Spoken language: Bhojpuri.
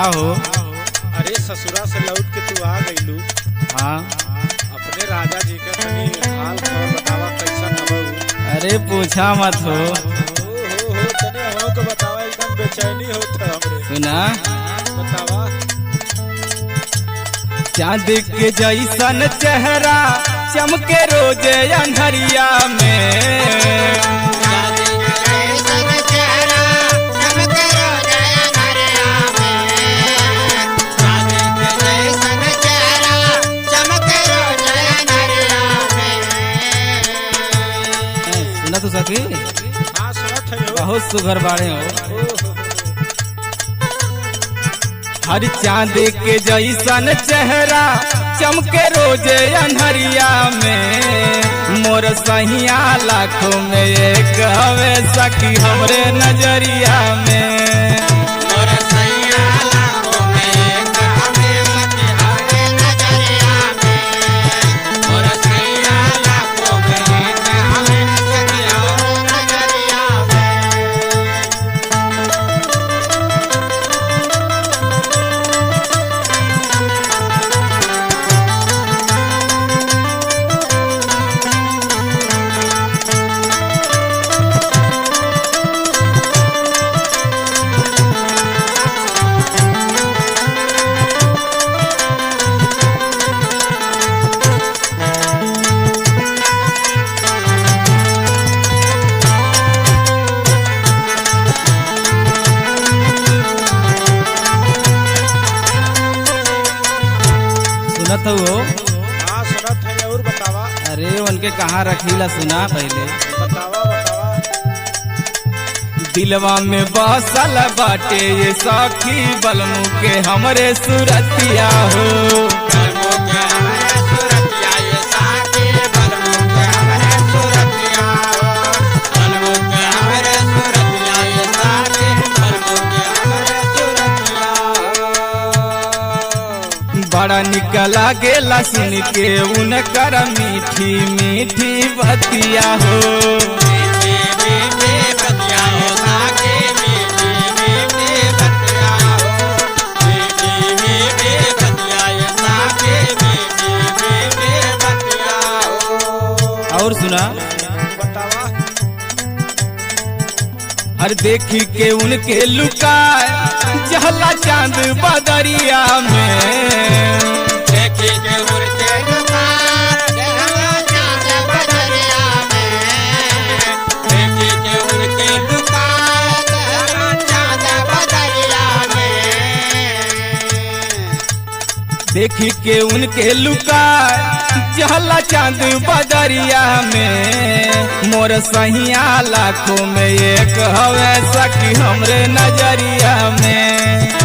हो? अरे ससुरा से लौट के तू आ गईलू। हाँ। अपने राजा जी के तनी हाल खबर बतावा कैसन हबू। अरे पूछा मत हो। हो तनी हमो को बतावा, एकदम बेचैनी होत है हमरे। सुना, बतावा। चांद के जैसन चेहरा चमके रोजे अंधरिया में। सुना तू सखी? हाँ सुनत है हो। बहुत सुघर बाड़े हो। हर चांद के जैसन चेहरा चमके रोजे अंधरिया में। मोर सहिया लाखों में एक हवे सखी हमरे नजरिया में। मोर सैया लाखों में एक हवे सखी हमरे नजरिया में। मोर सैया लाखों में एक हवे सखी हमरे नजरिया सुनत हो? हाँ सुनत है, और बतावा। अरे उनके कहाँ रखीला सुना पहले। बतावा बतावा। दिलवा में बसल बाटे ये सखी बलमू के हमरे सुरतिया हो। बलमू के हमरे सुरतिया ये साथी बलमू के हमरे सुरतिया हो। बलमू के हमरे सुरतिया ये साथी बलमू के हमरे सुरतिया हो। बड़ा निकला गेला सुन के उनकर मीठी मीठी बतिया हो। मीठी मीठी बतिया हो साथी मीठी मीठी बतिया हो। मीठी मीठी बतिया ये साथी मीठी मीठी बतिया हो। और सुना, बतावा। हर देखी के उनके लुकाए जहला चांद बदरिया में। देखी के उड़ते दुकान जहला चांद बदरिया में। देखी के उड़ते दुकान जहला चांद बदरिया में। देखी के उनके लुकाए जहला चांद बदरिया में। मोर सहिया लाखों में एक हवे सखी हमरे नजरिया में।